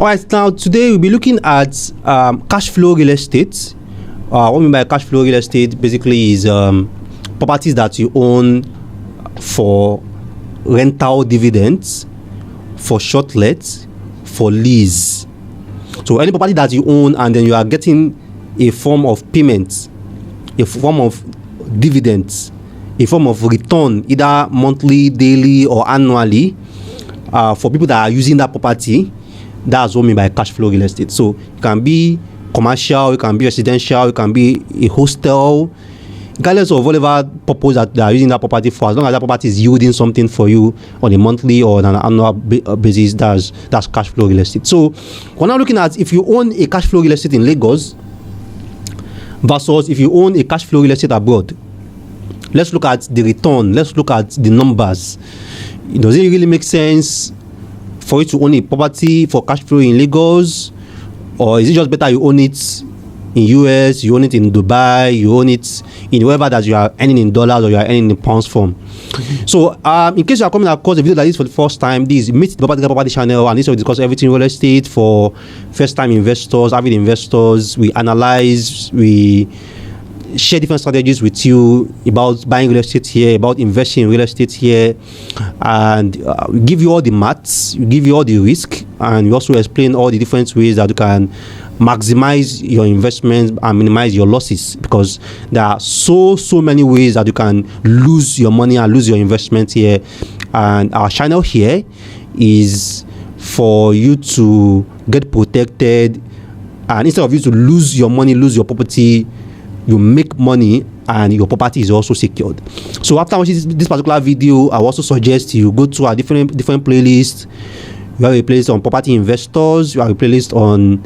All right, now today we'll be looking at cash flow real estate. What I mean by cash flow real estate basically is properties that you own for rental dividends, for short let, for lease. So any property that you own and then you are getting a form of payment, a form of dividends, a form of return, either monthly, daily, or annually, for people that are using that property. That's what I mean by cash flow real estate. So it can be commercial, it can be residential, it can be a hostel, regardless of whatever purpose that they are using that property for. As long as that property is yielding something for you on a monthly or on an annual basis, that's cash flow real estate. So we're now looking at if you own a cash flow real estate in Lagos versus if you own a cash flow real estate abroad. Let's look at the return. Let's look at the numbers. Does it really make sense for you to own a property for cash flow in Lagos, or is it just better you own it in US, you own it in Dubai, you own it in wherever that you are earning in dollars or you are earning in pounds from? So in case you are coming across a video like this for the first time, this is Meet the Property channel, and this will discuss everything real estate for first time investors, avid investors. We analyze, we share different strategies with you about buying real estate here, about investing in real estate here, and we give you all the maths, we give you all the risk, and we also explain all the different ways that you can maximize your investments and minimize your losses, because there are so many ways that you can lose your money and lose your investment here. And our channel here is for you to get protected, and instead of you to lose your money, lose your property, you make money and your property is also secured. So after watching this particular video, I also suggest you go to a different playlists. You have a playlist on property investors, you have a playlist on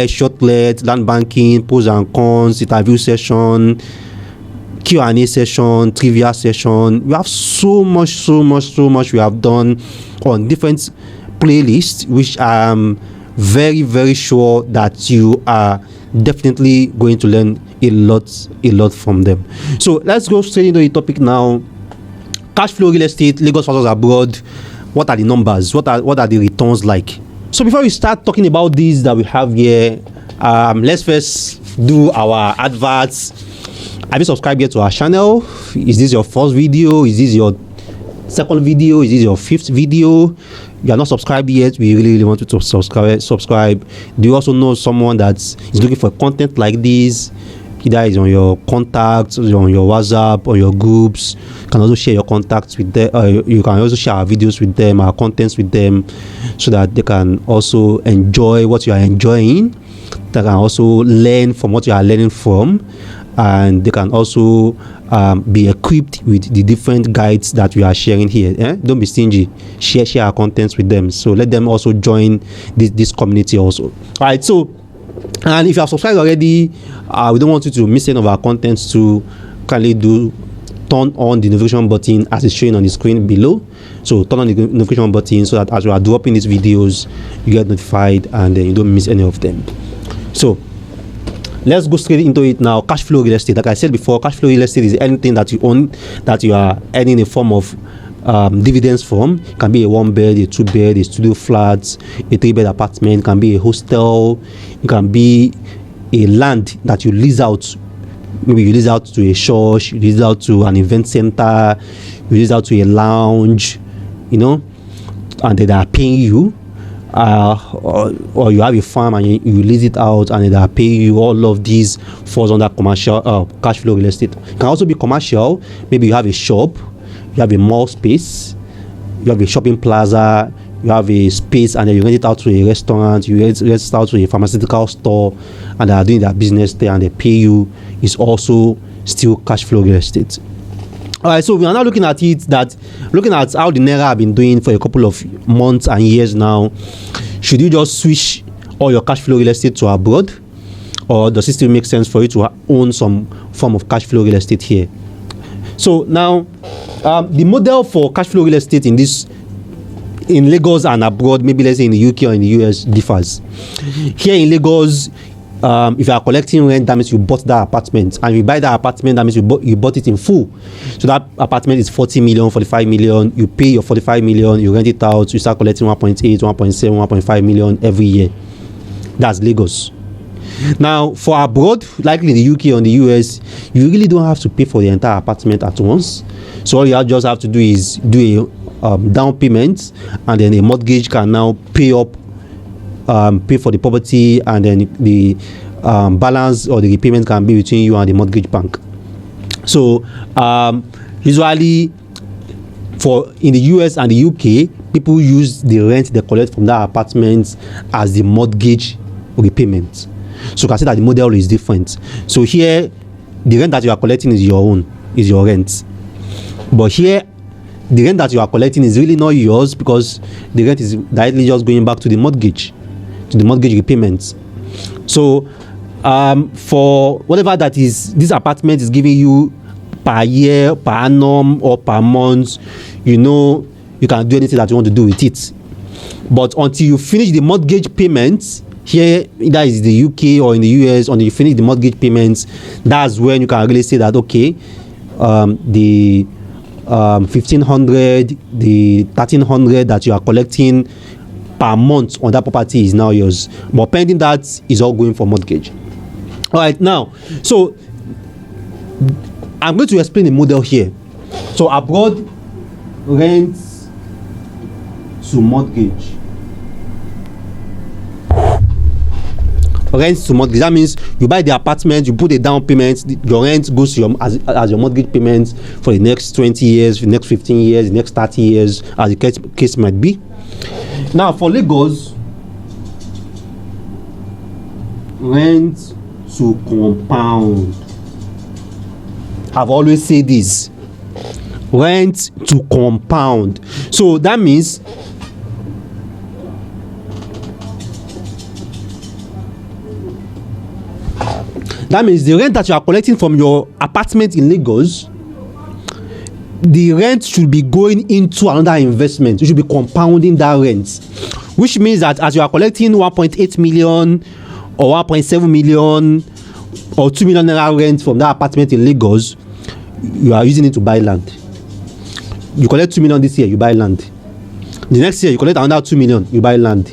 short let, land banking, pros and cons, interview session, Q&A session, trivia session. We have so much we have done on different playlists, which I'm very sure that you are definitely going to learn a lot from them. So let's go straight into the topic now. Cash flow real estate, Lagos versus abroad. What are the numbers? What are the returns like? So before we start talking about these that we have here, let's first do our adverts. Have you subscribed yet to our channel? Is this your first video? Is this your second video? Is this your fifth video? You are not subscribed yet, we really want you to subscribe. Do you also know someone that is looking for content like this? Either is on your contacts, on your WhatsApp, or your groups. You can also share your contacts with them. You can also share our videos with them, our contents with them, so that they can also enjoy what you are enjoying. They can also learn from what you are learning from, and they can also be equipped with the different guides that we are sharing here. Don't be stingy. Share our contents with them. So let them also join this community also. All right. So, and if you have subscribed already, we don't want you to miss any of our contents. To kindly turn on the notification button as it's showing on the screen below. So turn on the notification button so that as we are dropping these videos, you get notified and you don't miss any of them. So let's go straight into it now. Cash flow real estate. Like I said before, cash flow real estate is anything that you own that you are earning a form of dividends from. It can be a 1-bed, a 2-bed, a studio flat, a 3-bed apartment. It can be a hostel. It can be a land that you lease out. Maybe you lease out to a church, you lease out to an event center, you lease out to a lounge, and they are paying you. Or you have a farm and you lease it out and they are paying you. All of these falls under commercial cash flow real estate. It can also be commercial. Maybe you have a shop, you have a mall space, you have a shopping plaza, you have a space, and then you rent it out to a restaurant, you rent it out to a pharmaceutical store, and they are doing their business there and they pay you. Is also still cash flow real estate. All right, so we are now looking at how the naira have been doing for a couple of months and years now. Should you just switch all your cash flow real estate to abroad, or does it still make sense for you to own some form of cash flow real estate here? So now, the model for cash flow real estate in Lagos and abroad, maybe let's say in the UK or in the US, differs. Here in Lagos, if you are collecting rent, that means you bought that apartment, and if you buy that apartment, that means you bought it in full. So that apartment is 40 million, 45 million. You pay your 45 million, you rent it out, you start collecting 1.8, 1.7, 1.5 million every year. That's Lagos. Now, for abroad, likely the UK or the US, you really don't have to pay for the entire apartment at once. So all you just have to do is do a down payment, and then a mortgage can now pay for the property, and then the balance or the repayment can be between you and the mortgage bank. So usually in the US and the UK, people use the rent they collect from that apartment as the mortgage repayment. So you can see that the model is different. So here, the rent that you are collecting is your own, is your rent. But here, the rent that you are collecting is really not yours, because the rent is directly just going back to the mortgage repayments. So for whatever that is, this apartment is giving you per year, per annum, or per month, you can do anything that you want to do with it. But until you finish the mortgage payments, here, either is the UK or in the US, until you finish the mortgage payments, that's when you can really say that, okay, the 1,500, the 1,300 that you are collecting per month on that property is now yours. But pending that, is all going for mortgage. All right, now, so I'm going to explain the model here. So abroad, rent to mortgage. Rent to mortgage. That means you buy the apartment, you put a down payment, your rent goes to as your mortgage payment for the next 20 years, the next 15 years, the next 30 years, as the case might be. Now for Lagos, rent to compound. I've always said this. Rent to compound. So that means the rent that you are collecting from your apartment in Lagos, the rent should be going into another investment. You should be compounding that rent, which means that as you are collecting 1.8 million or 1.7 million or 2 million naira rent from that apartment in Lagos, you are using it to buy land. You collect 2 million this year, you buy land. The next year, you collect another 2 million, you buy land.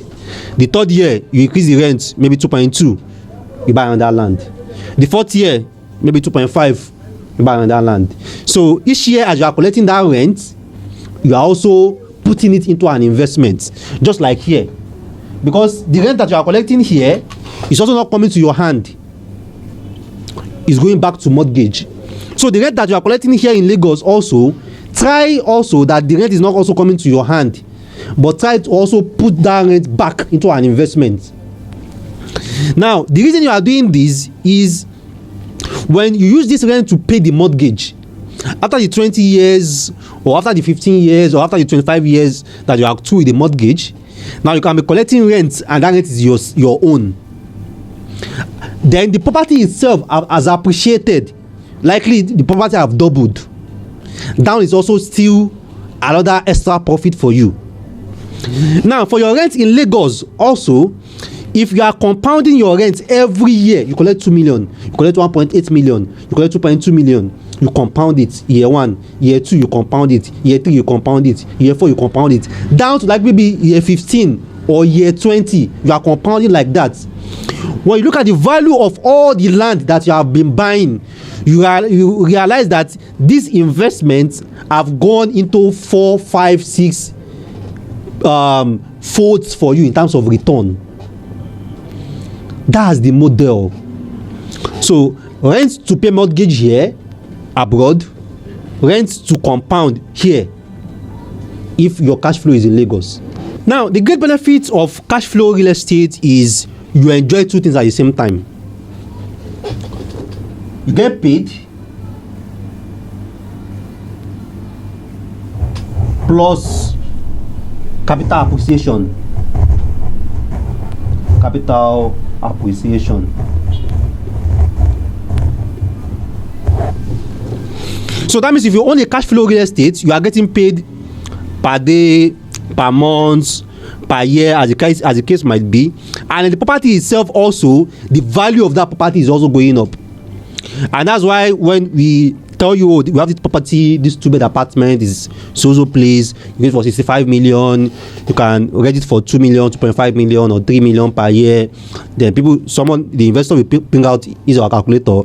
The third year, you increase the rent, maybe 2.2, you buy another land. The fourth year, maybe 2.5, you buy another land. So each year, as you are collecting that rent, you are also putting it into an investment, just like here. Because the rent that you are collecting here is also not coming to your hand. It's going back to mortgage. So the rent that you are collecting here in Lagos also, try also that the rent is not also coming to your hand, but try to also put that rent back into an investment. Now, the reason you are doing this is when you use this rent to pay the mortgage, after the 20 years or after the 15 years or after the 25 years that you are through with the mortgage, now you can be collecting rent, and that rent is your own. Then the property itself has appreciated. Likely the property have doubled. That is also still another extra profit for you. Now, for your rent in Lagos also, if you are compounding your rent every year, you collect 2 million, you collect 1.8 million, you collect 2.2 million, you compound it. Year 1, year 2, you compound it. Year 3, you compound it. Year 4, you compound it. Down to like maybe year 15 or year 20, you are compounding like that. When you look at the value of all the land that you have been buying, you realize that these investments have gone into 4, 5, 6 folds for you in terms of return. That's the model. So rent to pay mortgage here abroad, rent to compound here if your cash flow is in Lagos. Now, the great benefit of cash flow real estate is you enjoy two things at the same time. You get paid plus capital appreciation. Capital appreciation. So that means if you own a cash flow real estate, you are getting paid per day, per month, per per year, as the case might be. And the property itself also, the value of that property is also going up. And that's why when we tell you, oh, we have this property, this 2-bed apartment is so place, you get it for 65 million, you can rent it for 2 million, 2.5 million, or 3 million per year. Then the investor will bring out his or calculator,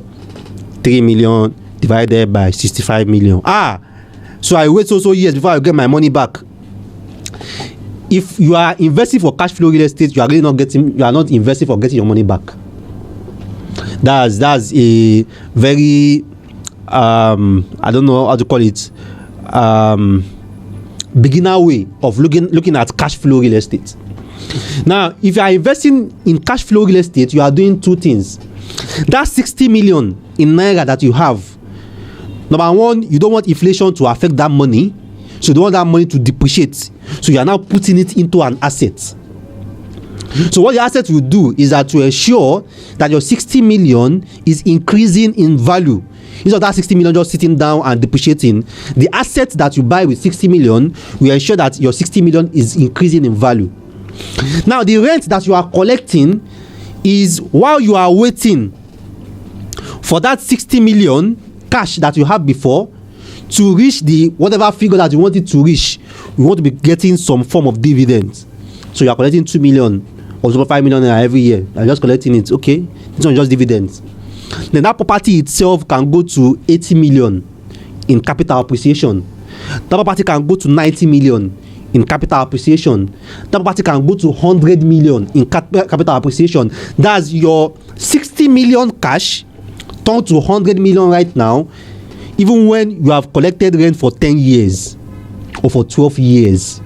3 million divided by 65 million. So I wait so years before I get my money back. If you are investing for cash flow real estate, you are not investing for getting your money back. That's a very I don't know how to call it, beginner way of looking at cash flow real estate. Now, if you are investing in cash flow real estate, you are doing two things. That 60 million in naira that you have, number one, you don't want inflation to affect that money, so you don't want that money to depreciate. So you are now putting it into an asset. So what the asset will do is that to ensure that your 60 million is increasing in value. Instead of that 60 million just sitting down and depreciating, the asset that you buy with 60 million will ensure that your 60 million is increasing in value. Now, the rent that you are collecting is while you are waiting for that 60 million cash that you have before to reach the whatever figure that you want it to reach. You want to be getting some form of dividends. So you are collecting 2 million or 5 million every year. You are just collecting it. Okay, this one is just dividends. Then that property itself can go to 80 million in capital appreciation. That property can go to 90 million in capital appreciation. That property can go to 100 million in capital appreciation. That's your 60 million cash turned to 100 million right now, even when you have collected rent for 10 years or for 12 years.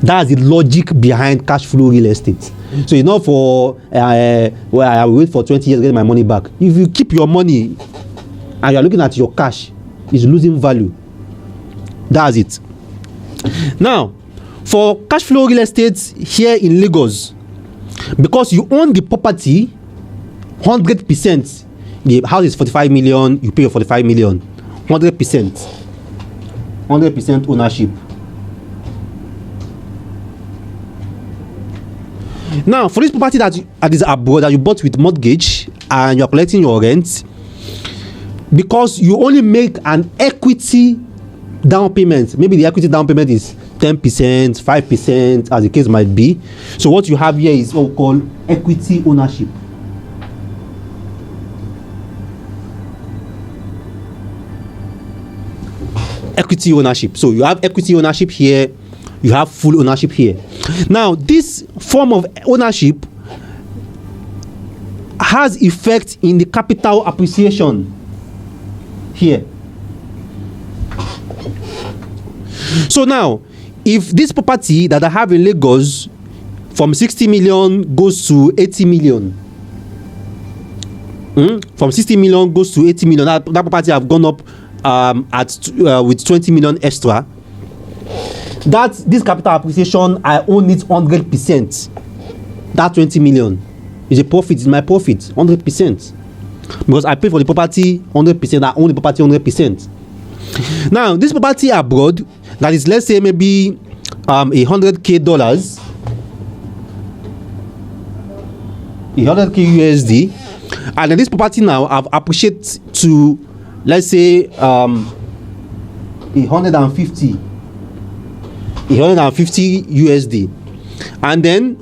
That's the logic behind cash flow real estate. So it's not for I will wait for 20 years to get my money back. If you keep your money and you are looking at your cash, it's losing value. That's it. Now, for cash flow real estate here in Lagos, because you own the property 100%, the house is 45 million, you pay 45 million, 100% ownership. Now, for this property that is abroad that you bought with mortgage and you are collecting your rent, because you only make an equity down payment, maybe the equity down payment is 10%, 5%, as the case might be. So what you have here is what we call equity ownership. Equity ownership. So you have equity ownership here, you have full ownership here. Now, this form of ownership has effect in the capital appreciation here. So now, if this property that I have in Lagos from 60 million goes to 80 million, from 60 million goes to 80 million, that property have gone up with 20 million extra. This capital appreciation, I own it 100%. That 20 million is a profit, is my profit 100%, because I pay for the property 100%. I own the property 100%. Now, this property abroad, that is, let's say maybe $100K, $100K USD, and then this property now I've appreciated to, let's say 150 USD, and then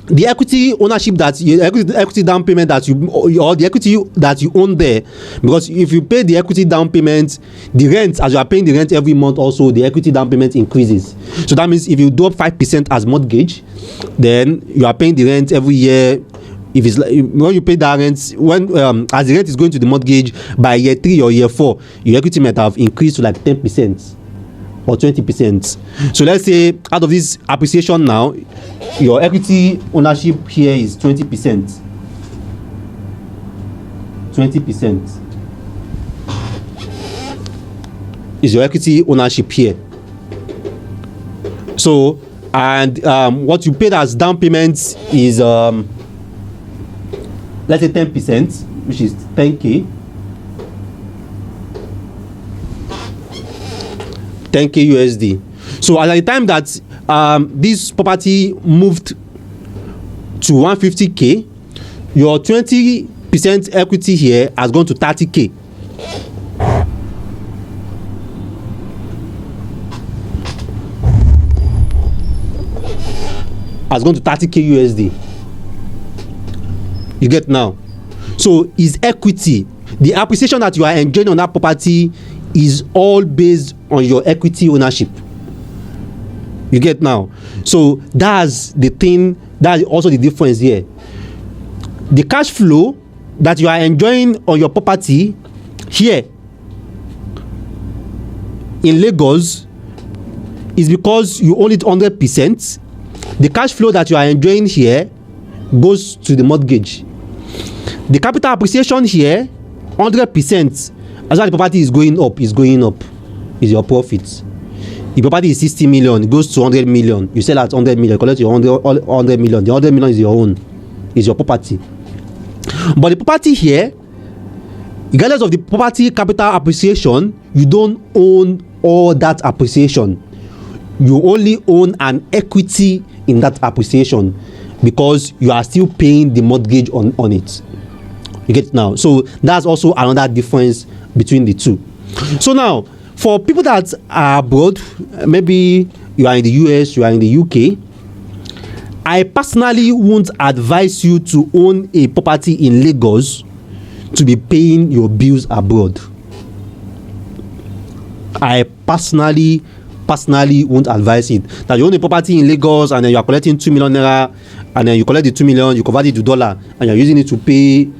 the equity ownership equity down payment that you, or the equity that you own there, because if you pay the equity down payment, the rent, as you are paying the rent every month, also the equity down payment increases. So that means if you do up 5% as mortgage, then you are paying the rent every year. If it's like, when you pay that rent, as the rent is going to the mortgage, by year 3 or year 4, your equity might have increased to like 10% or 20%. So let's say out of this appreciation now, your equity ownership here is 20%. 20% is your equity ownership here. So, and what you paid as down payments is let's say 10%, which is 10K. 10K USD. So at the time that this property moved to 150k, your 20% equity here has gone to 30k. Has gone to 30k USD. You get now? So is equity, the appreciation that you are enjoying on that property is all based on your equity ownership. You get now? So that's the thing, that's also the difference here. The cash flow that you are enjoying on your property here in Lagos is because you own it 100%. The cash flow that you are enjoying here goes to the mortgage. The capital appreciation here, 100%. As the property is going up, is your profit. The property is 60 million, it goes to 100 million. You sell at 100 million, you collect your 100 million. The 100 million is your own, is your property. But the property here, regardless of the property capital appreciation, you don't own all that appreciation. You only own an equity in that appreciation because you are still paying the mortgage on it. You get it now? So that's also another difference between the two. So now, for people that are abroad, maybe you are in the US, you are in the UK, I personally won't advise you to own a property in Lagos to be paying your bills abroad. I personally won't advise it. That you own a property in Lagos and then you are collecting 2 million naira, and then you collect the 2 million, you convert it to dollar, and you are using it to pay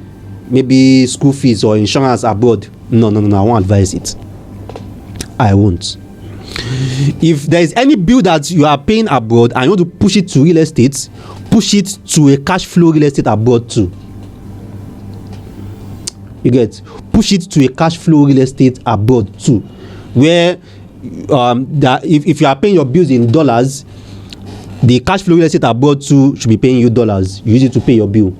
maybe school fees or insurance abroad. No, I won't advise it. I won't. If there is any bill that you are paying abroad and you want to push it to real estate, push it to a cash flow real estate abroad too. You get? Push it to a cash flow real estate abroad too, where that if you are paying your bills in dollars, the cash flow real estate abroad too should be paying you dollars. You use it to pay your bill.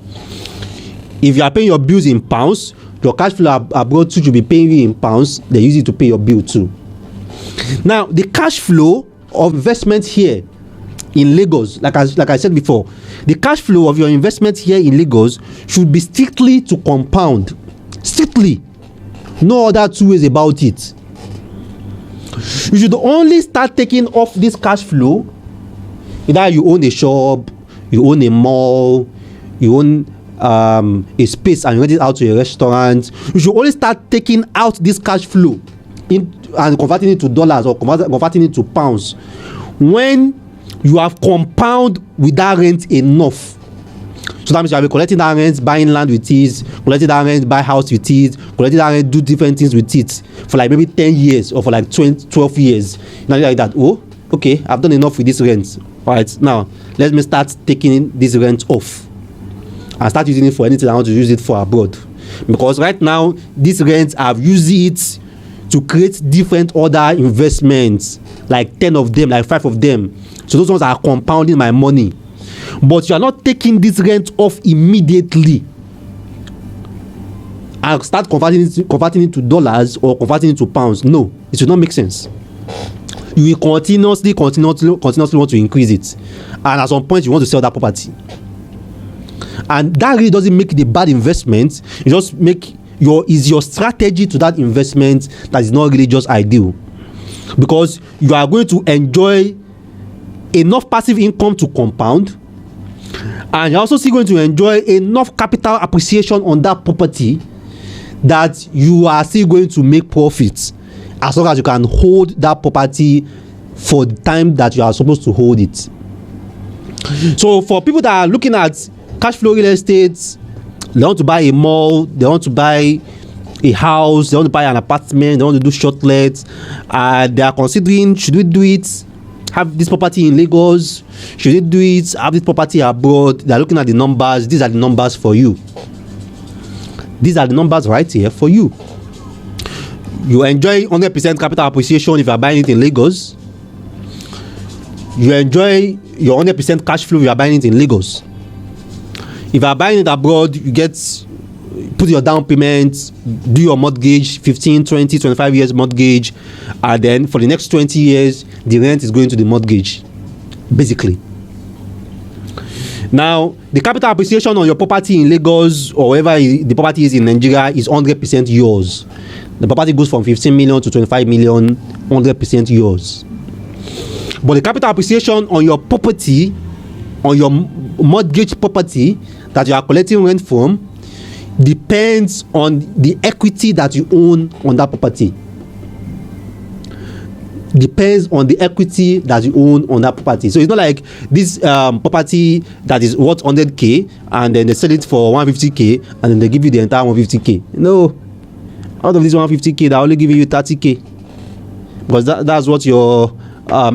If you are paying your bills in pounds, your cash flow abroad too should be paying you in pounds. They use it to pay your bill too. Now, the cash flow of investment here in Lagos, like I said before, the cash flow of your investment here in Lagos should be strictly to compound. Strictly. No other two ways about it. You should only start taking off this cash flow either you own a shop, you own a mall, you own a space and you rent it out to a restaurant. You should only start taking out this cash flow and converting it to dollars or converting it to pounds when you have compound with that rent enough. So that means you have been collecting that rent, buying land with it, collecting that rent, buy house with it, collecting that rent, do different things with it for like maybe 10 years or for like 12 years. Now you're like that, oh, okay, I've done enough with this rent. All right, now let me start taking this rent off and start using it for anything I want to use it for abroad. Because right now, this rent, I've used it to create different other investments, like 10 of them, like 5 of them. So those ones are compounding my money. But you are not taking this rent off immediately and start converting it to dollars or converting it to pounds. No, it will not make sense. You will continuously want to increase it, and at some point you want to sell that property, and that really doesn't make it a bad investment. You just make your strategy to that investment that is not really just ideal, because you are going to enjoy enough passive income to compound, and you're also still going to enjoy enough capital appreciation on that property that you are still going to make profits as long as you can hold that property for the time that you are supposed to hold it. So for people that are looking at cash flow real estate, they want to buy a mall, they want to buy a house, they want to buy an apartment, they want to do short lets, they are considering, should we do it, have this property in Lagos, should we do it, have this property abroad? They are looking at the numbers. These are the numbers for you. These are the numbers right here for you. You enjoy 100% capital appreciation if you are buying it in Lagos. You enjoy your 100% cash flow if you are buying it in Lagos. If you are buying it abroad, you put your down payment, do your mortgage, 15, 20, 25 years mortgage, and then for the next 20 years, the rent is going to the mortgage. basically. Now, the capital appreciation on your property in Lagos or wherever the property is in Nigeria is 100% yours. The property goes from 15 million to 25 million, 100% yours. But the capital appreciation on your property, on your mortgage property that you are collecting rent from, depends on the equity that you own on that property. Depends on the equity that you own on that property. So it's not like this property that is worth 100k and then they sell it for 150k and then they give you the entire 150k. No, out of this 150k, they only give you 30k because that's what your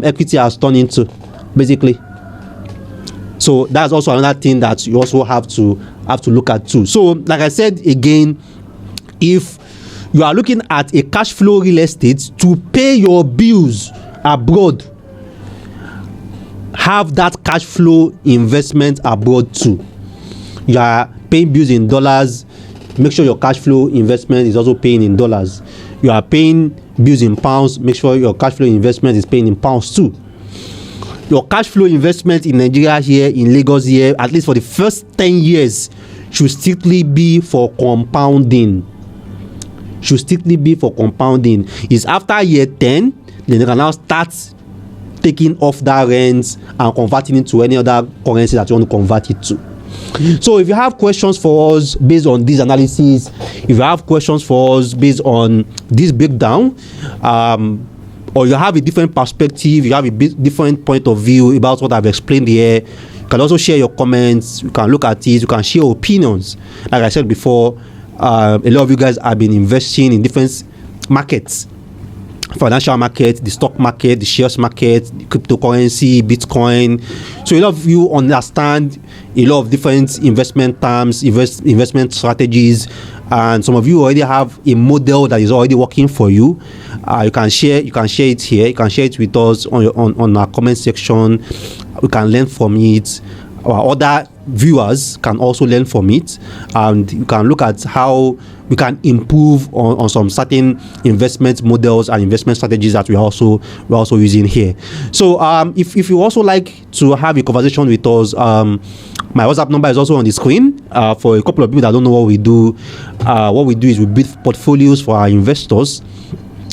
equity has turned into, basically. So that's also another thing that you also have to look at too. So, like I said again, if you are looking at a cash flow real estate to pay your bills abroad, have that cash flow investment abroad too. You are paying bills in dollars, make sure your cash flow investment is also paying in dollars. You are paying bills in pounds, make sure your cash flow investment is paying in pounds too. Your cash flow investment in Nigeria here, in Lagos here, at least for the first 10 years, should strictly be for compounding. Should strictly be for compounding. It's after year 10, then you can now start taking off that rent and converting it to any other currency that you want to convert it to. So if you have questions for us based on this analysis, if you have questions for us based on this breakdown, or you have a different perspective, you have a different point of view about what I've explained here, you can also share your comments, you can look at it, you can share opinions. Like I said before, a lot of you guys have been investing in different markets, financial market, the stock market, the shares market, the cryptocurrency, Bitcoin. So a lot of you understand a lot of different investment terms, investment strategies, and some of you already have a model that is already working for you. You can share it here. You can share it with us on our comment section. We can learn from it. Our other viewers can also learn from it, and you can look at how we can improve on some certain investment models and investment strategies that we're also using here. So if you also like to have a conversation with us, my WhatsApp number is also on the screen. For a couple of people that don't know what we do is we build portfolios for our investors.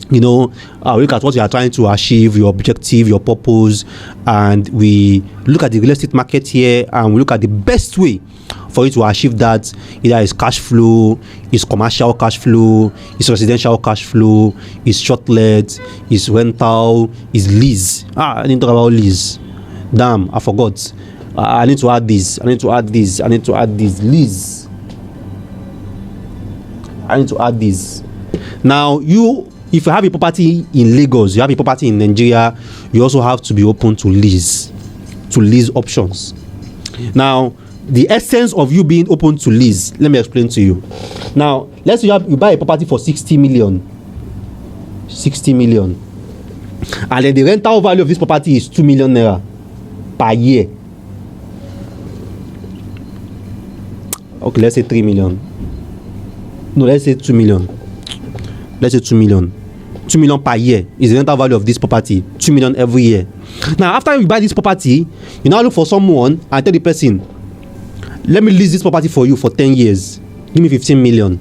We look at what you are trying to achieve, your objective, your purpose, and we look at the real estate market here and we look at the best way for you to achieve that. Either it's cash flow, it's commercial cash flow, it's residential cash flow, it's short-let, it's rental, it's lease. I didn't talk about lease. Damn, I forgot. I need to add this. Lease. I need to add this. Now, if you have a property in Lagos, you have a property in Nigeria, you also have to be open to lease options. Now, the essence of you being open to lease, let me explain to you. Now, let's say you buy a property for 60 million, and then the rental value of this property is 2 million naira per year. Okay, let's say 3 million. No, let's say 2 million. Let's say 2 million. 2 million per year is the rental value of this property. 2 million every year. Now, after you buy this property, you now look for someone and tell the person, let me lease this property for you for 10 years. Give me 15 million.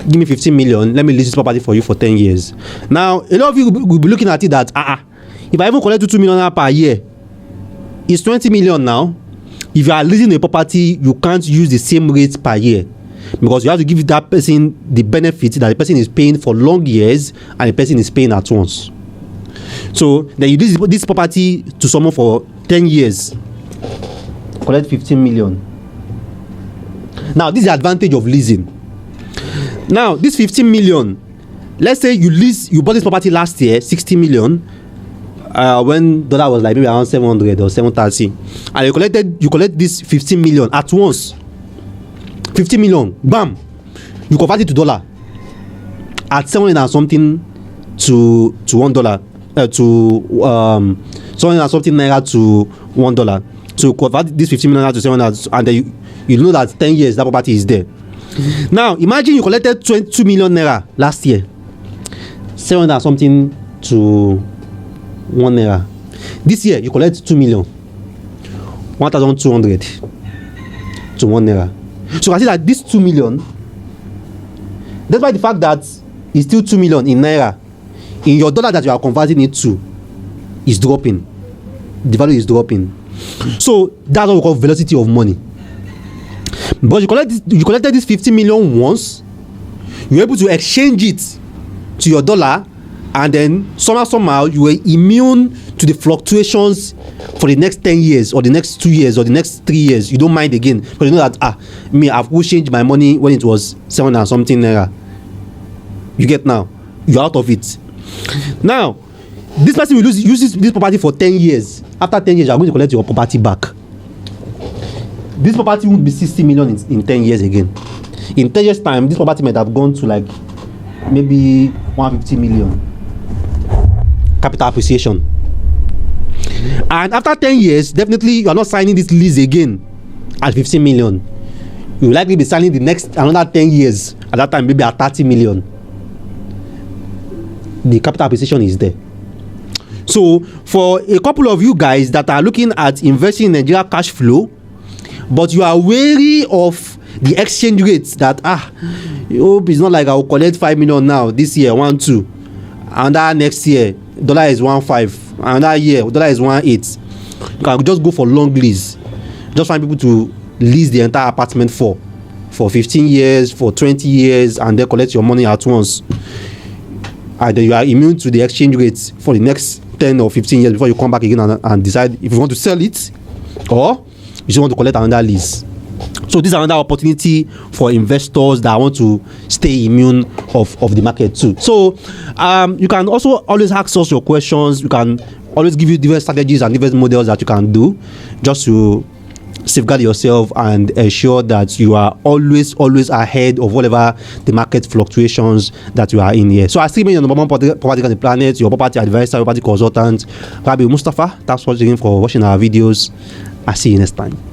Give me 15 million. Let me lease this property for you for 10 years. Now, a lot of you will be looking at it that, if I even collect 2 million per year, it's 20 million now. If you are leasing a property, you can't use the same rate per year because you have to give that person the benefit that the person is paying for long years and the person is paying at once. So then you lease this property to someone for 10 years, collect 15 million. Now, this is the advantage of leasing. Now, this 15 million, let's say you bought this property last year, 60 million, when dollar was like maybe around 700 or 730, and you collect this 15 million at once. 15 million, bam, you convert it to dollar at 700 and something to $1, to 700 and something naira to $1. So you convert this 15 million to 700, and then you know that 10 years that property is there. Now imagine you collected 22 million naira last year. 700 and something to 1 naira. This year you collect 2 million, 1,200 to 1 naira. So I see that this 2 million, despite the fact that it's still 2 million in naira, in your dollar that you are converting it to is dropping. The value is dropping. So that's what we call velocity of money. But you collected this 50 million once, you're able to exchange it to your dollar, and then somehow you were immune to the fluctuations for the next 10 years or the next 2 years or the next 3 years. You don't mind again, because you know that I've changed my money when it was 7 and something naira. You get now, you're out of it. Now this person will use this property for 10 years. After 10 years, you are going to collect your property back. This property won't be 60 million in 10 years again. In 10 years time, this property might have gone to like maybe 150 million capital appreciation. And after 10 years, definitely you are not signing this lease again at 15 million. You will likely be signing the next another 10 years at that time, maybe at 30 million. The capital appreciation is there. So for a couple of you guys that are looking at investing in Nigeria cash flow, but you are wary of the exchange rates, that hope it's not like I will collect 5 million now this year 1.2, and that next year dollar is 1.5, and that year dollar is 1.8. You can just go for long lease, just find people to lease the entire apartment for 15 years, for 20 years, and then collect your money at once. And then you are immune to the exchange rates for the next 10 or 15 years before you come back again and decide if you want to sell it or you just want to collect another lease. So this is another opportunity for investors that want to stay immune of the market too. So you can also always ask us your questions. We can always give you different strategies and different models that you can do just to safeguard yourself and ensure that you are always ahead of whatever the market fluctuations that you are in here. So I still mean your number one property on the planet, your property advisor, property consultant, Rabi Mustafa. Thanks for watching our videos. I'll see you next time.